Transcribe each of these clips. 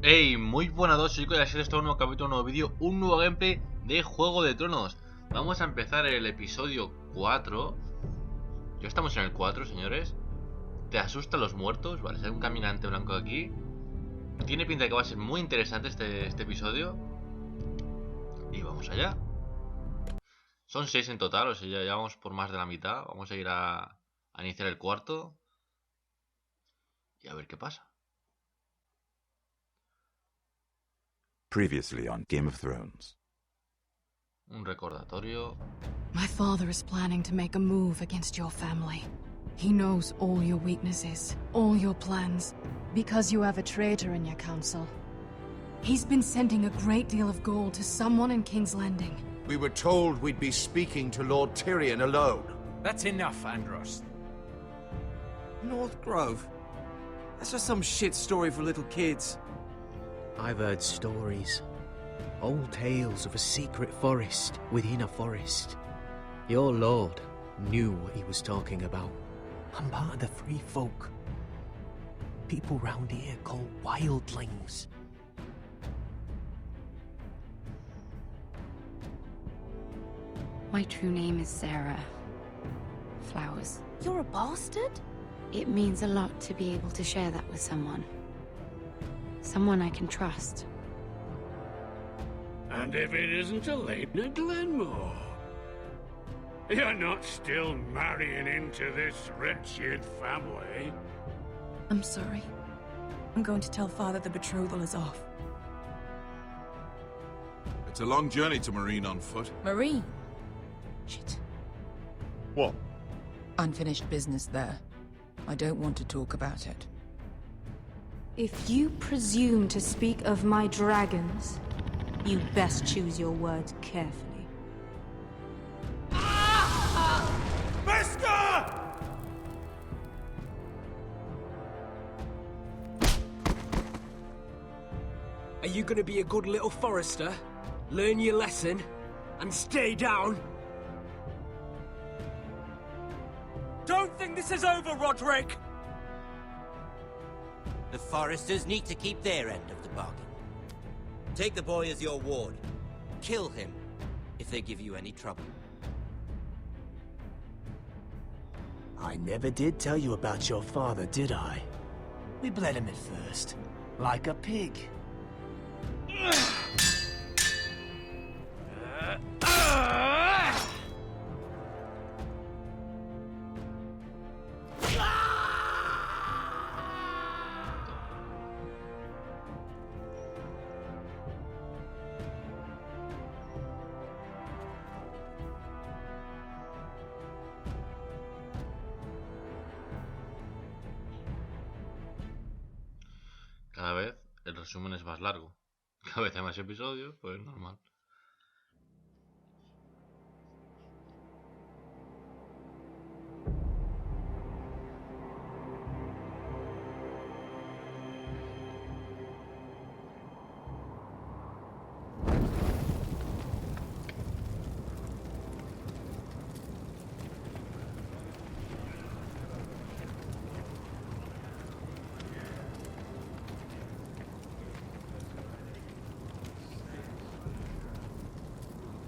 Hey, muy buenas a todos chicos, y así está un nuevo capítulo, un nuevo vídeo, un nuevo gameplay de Juego de Tronos. Vamos a empezar el episodio 4. Ya estamos en el 4, señores. ¿Te asustan los muertos? Vale, hay un caminante blanco aquí. Tiene pinta de que va a ser muy interesante este episodio. Y vamos allá. Son 6 en total, o sea, ya vamos por más de la mitad. Vamos a ir a iniciar el cuarto. Y a ver qué pasa. Previously on Game of Thrones. Un recordatorio. My father is planning to make a move against your family. He knows all your weaknesses, all your plans, because you have a traitor in your council. He's been sending a great deal of gold to someone in King's Landing. We were told we'd be speaking to Lord Tyrion alone. That's enough, Andros. North Grove? That's just some shit story for little kids. I've heard stories. Old tales of a secret forest within a forest. Your lord knew what he was talking about. I'm part of the free folk. People round here called wildlings. My true name is Sarah Flowers. You're a bastard? It means a lot to be able to share that with someone. Someone I can trust. And if it isn't Elena Glenmore, you're not still marrying into this wretched family. I'm sorry. I'm going to tell Father the betrothal is off. It's a long journey to Marine on foot. Marine? Shit. What? Unfinished business there. I don't want to talk about it. If you presume to speak of my dragons, you best choose your words carefully. Beskar! Are you gonna be a good little forester? Learn your lesson? And stay down? Don't think this is over, Roderick! The foresters need to keep their end of the bargain. Take the boy as your ward. Kill him if they give you any trouble. I never did tell you about your father, did I? We bled him at first, like a pig. Cada vez el resumen es más largo. Cada vez hay más episodios, pues normal.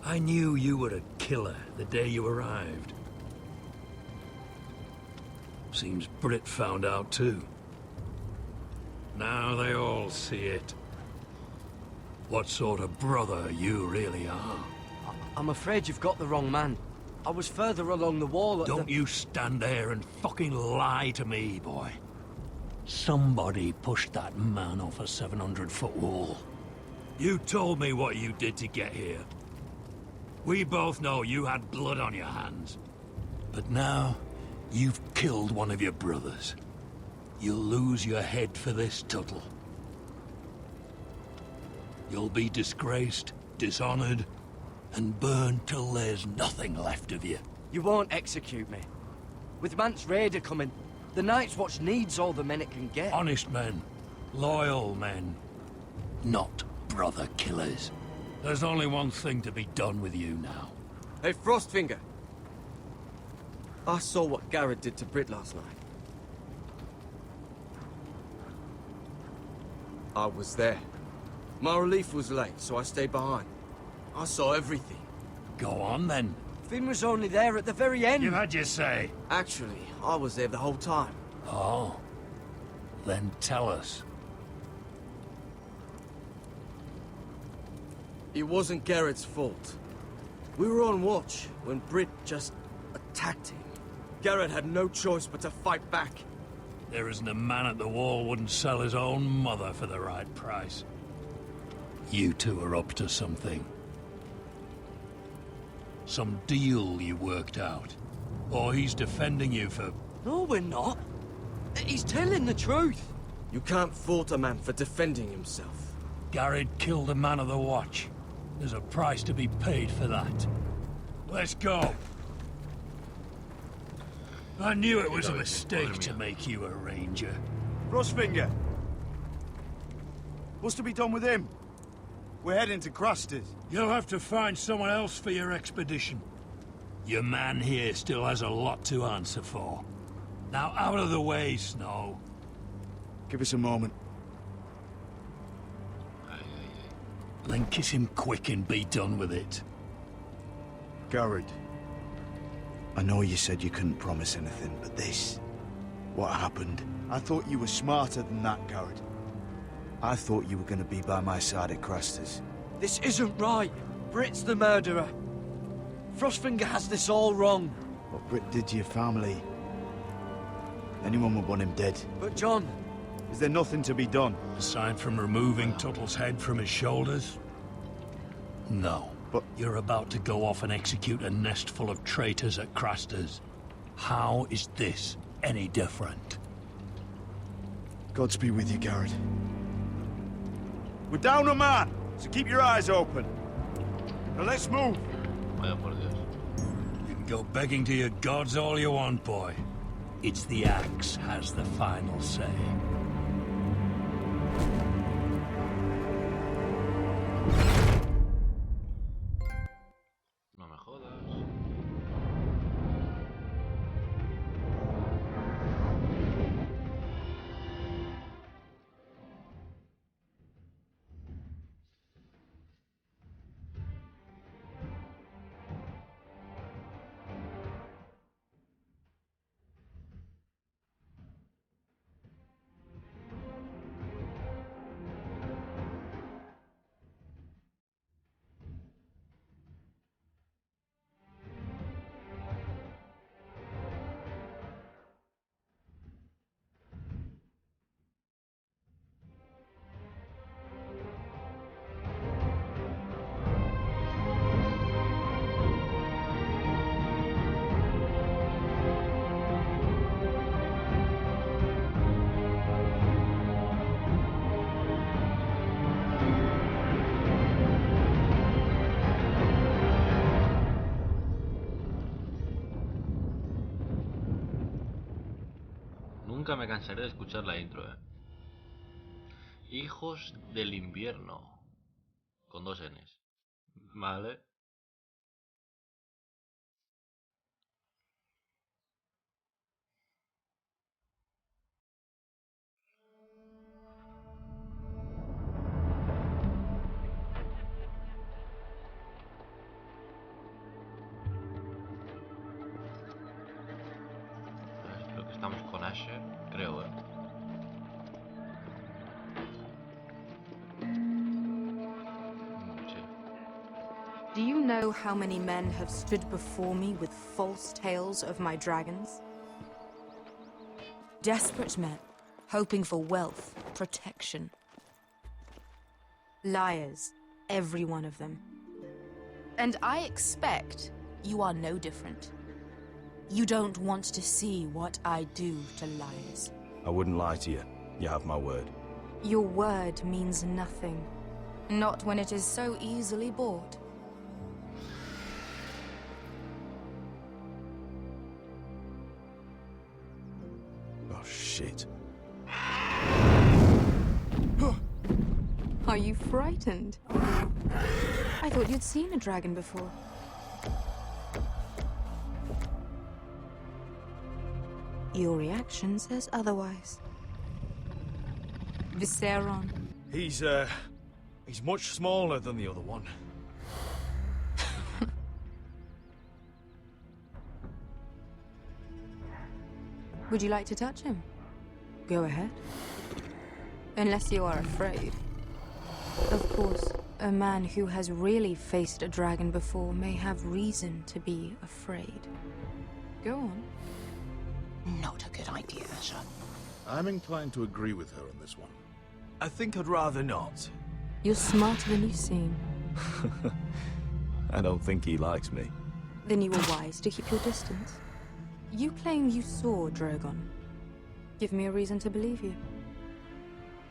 I knew you were a killer the day you arrived. Seems Brit found out too. Now they all see it. What sort of brother you really are. I'm afraid you've got the wrong man. I was further along the wall at Don't you stand there and fucking lie to me, boy. Somebody pushed that man off a 700-foot wall. You told me what you did to get here. We both know you had blood on your hands. But now, you've killed one of your brothers. You'll lose your head for this, Tuttle. You'll be disgraced, dishonored, and burned till there's nothing left of you. You won't execute me. With Mance Raider coming, the Night's Watch needs all the men it can get. Honest men. Loyal men. Not brother killers. There's only one thing to be done with you now. Hey, Frostfinger. I saw what Garrett did to Brit last night. I was there. My relief was late, so I stayed behind. I saw everything. Go on, then. Finn was only there at the very end. You had your say. Actually, I was there the whole time. Oh. Then tell us. It wasn't Garrett's fault. We were on watch when Britt just attacked him. Garrett had no choice but to fight back. There isn't a man at the wall wouldn't sell his own mother for the right price. You two are up to something. Some deal you worked out. Or he's defending you for... No, we're not. He's telling the truth. You can't fault a man for defending himself. Garrett killed a man of the watch. There's a price to be paid for that. Let's go. I knew it was a mistake to make you a ranger. Frostfinger. What's to be done with him? We're heading to Crusters. You'll have to find someone else for your expedition. Your man here still has a lot to answer for. Now out of the way, Snow. Give us a moment. Then kiss him quick and be done with it. Garrett. I know you said you couldn't promise anything, but this... what happened? I thought you were smarter than that, Garrett. I thought you were going to be by my side at Crusters. This isn't right. Britt's the murderer. Frostfinger has this all wrong. What Britt did to your family... anyone would want him dead. But John... Is there nothing to be done? Aside from removing Tuttle's head from his shoulders? No. But you're about to go off and execute a nest full of traitors at Crusters. How is this any different? Godspeed with you, Garrett. We're down a man, so keep your eyes open. Now let's move. Vaya por Dios. You can go begging to your gods all you want, boy. It's the axe has the final say. No me jodas. Nunca me cansaré de escuchar la intro, Hijos del invierno. Con 2 Ns. Vale. Creo que estamos con Asher, creo, Sí. Do you know how many men have stood before me with false tales of my dragons? Desperate men, hoping for wealth, protection. Liars, every one of them. And I expect you are no different. You don't want to see what I do to liars. I wouldn't lie to you. You have my word. Your word means nothing. Not when it is so easily bought. Oh, shit. Are you frightened? I thought you'd seen a dragon before. Your reaction says otherwise. Viseron, He's much smaller than the other one. Would you like to touch him? Go ahead. Unless you are afraid. Of course, a man who has really faced a dragon before may have reason to be afraid. Go on. Not a good idea, Asher. I'm inclined to agree with her on this one. I think I'd rather not. You're smarter than you seem. I don't think he likes me. Then you were wise to keep your distance. You claim you saw Drogon. Give me a reason to believe you.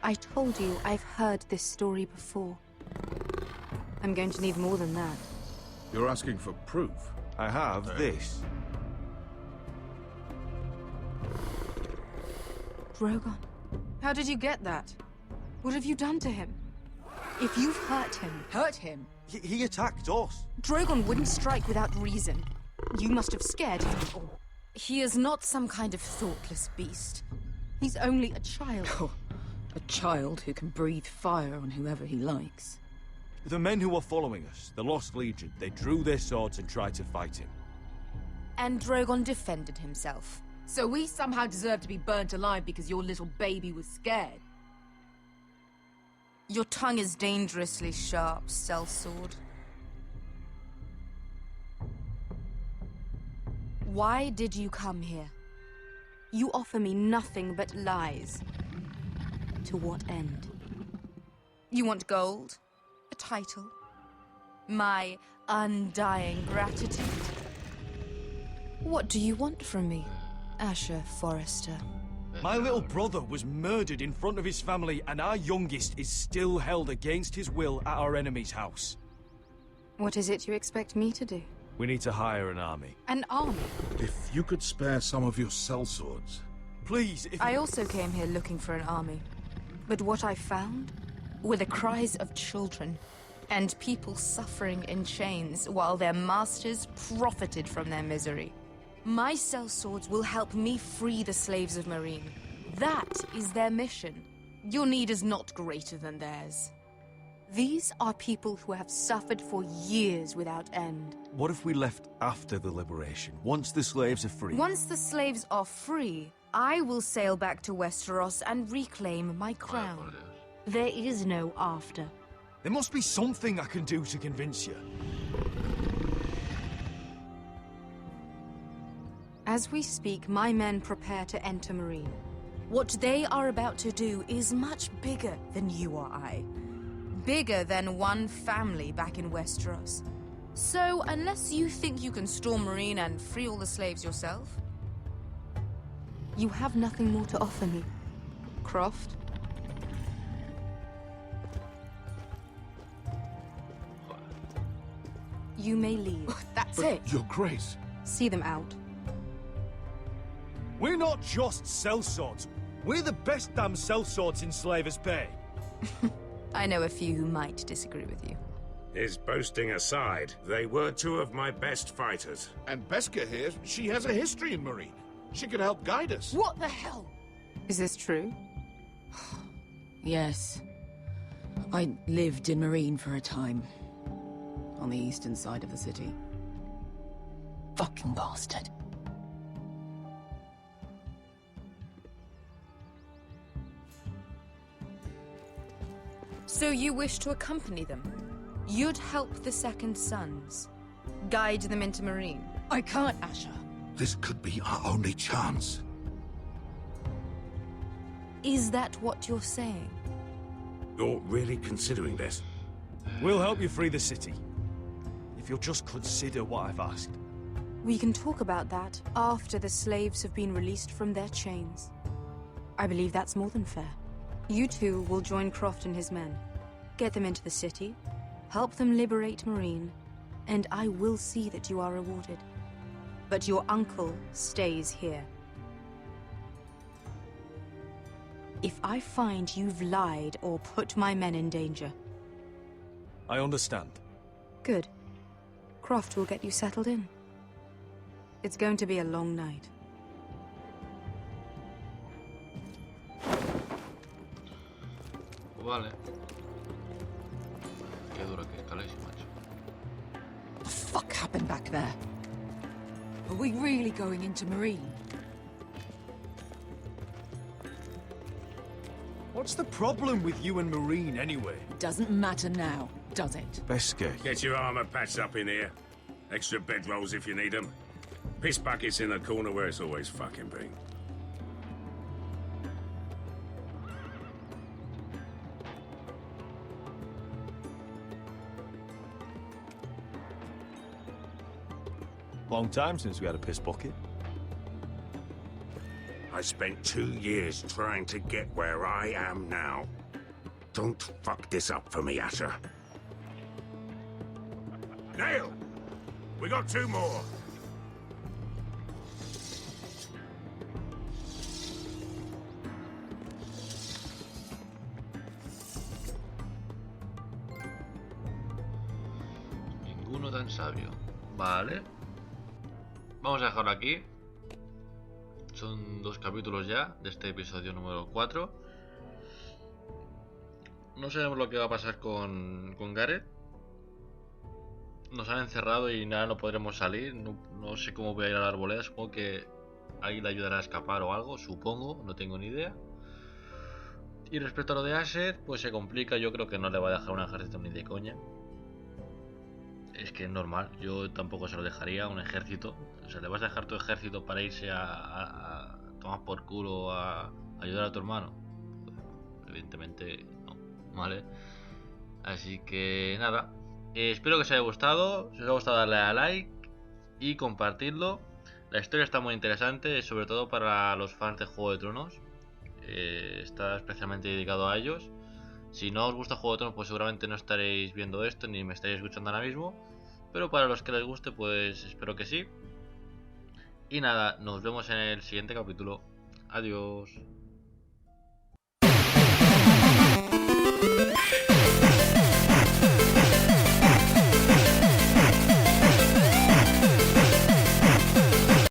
I told you I've heard this story before. I'm going to need more than that. You're asking for proof? I have this. Drogon. How did you get that? What have you done to him? If you've hurt him... Hurt him? He attacked us. Drogon wouldn't strike without reason. You must have scared him. Or he is not some kind of thoughtless beast. He's only a child. Oh, a child who can breathe fire on whoever he likes. The men who were following us, the Lost Legion, they drew their swords and tried to fight him. And Drogon defended himself. So we somehow deserve to be burnt alive because your little baby was scared? Your tongue is dangerously sharp, sellsword. Why did you come here? You offer me nothing but lies. To what end? You want gold? A title? My undying gratitude? What do you want from me, Asher Forrester? My little brother was murdered in front of his family, and our youngest is still held against his will at our enemy's house. What is it you expect me to do? We need to hire an army. An army? If you could spare some of your sellswords. Please, if I also came here looking for an army. But what I found were the cries of children and people suffering in chains while their masters profited from their misery. My sellswords will help me free the slaves of Meereen. That is their mission. Your need is not greater than theirs. These are people who have suffered for years without end. What if we left after the liberation, once the slaves are free? Once the slaves are free, I will sail back to Westeros and reclaim my crown. There is no after. There must be something I can do to convince you. As we speak, my men prepare to enter Meereen. What they are about to do is much bigger than you or I. Bigger than one family back in Westeros. So, unless you think you can storm Meereen and free all the slaves yourself, you have nothing more to offer me, Croft. You may leave. That's But it. Your Grace. See them out. We're not just sellswords. We're the best damn sellswords in Slavers Bay. I know a few who might disagree with you. His boasting aside, they were two of my best fighters. And Beskha here, she has a history in Meereen. She could help guide us. What the hell? Is this true? Yes. I lived in Meereen for a time. On the eastern side of the city. Fucking bastard. So you wish to accompany them? You'd help the Second Sons? Guide them into Meereen? I can't, Asher. This could be our only chance. Is that what you're saying? You're really considering this? We'll help you free the city. If you'll just consider what I've asked. We can talk about that after the slaves have been released from their chains. I believe that's more than fair. You two will join Croft and his men. Get them into the city, help them liberate Meereen, and I will see that you are rewarded. But your uncle stays here. If I find you've lied or put my men in danger... I understand. Good. Croft will get you settled in. It's going to be a long night. Pues vale. Qué duro que escaléis, macho. What the fuck happened back there? Are we really going into Marine? What's the problem with you and Marine, anyway? Doesn't matter now, does it? Best get. Get your armor patched up in here. Extra bedrolls if you need them. Piss buckets in the corner where it's always fucking been. Long time since we had a piss bucket. I spent 2 years trying to get where I am now. Don't fuck this up for me, Asher. Nail! We got 2 more. Ninguno tan sabio. Vale. Vamos a dejarlo aquí. Son 2 capítulos ya de este episodio número 4. No sabemos lo que va a pasar con Gareth. Nos han encerrado y nada, no podremos salir. No sé cómo voy a ir a la arboleda. Supongo que ahí le ayudará a escapar o algo. Supongo, no tengo ni idea. Y respecto a lo de Asher, pues se complica. Yo creo que no le va a dejar un ejército ni de coña. Es que es normal, yo tampoco se lo dejaría a un ejército. O sea, ¿le vas a dejar tu ejército para irse a tomar por culo a ayudar a tu hermano? Evidentemente no, ¿vale? Así que nada, espero que os haya gustado. Si os ha gustado, darle a like y compartirlo. La historia está muy interesante, sobre todo para los fans de Juego de Tronos. Está especialmente dedicado a ellos. Si no os gusta Juego de Tronos, pues seguramente no estaréis viendo esto ni me estaréis escuchando ahora mismo. Pero para los que les guste, pues espero que sí. Y nada, nos vemos en el siguiente capítulo. Adiós.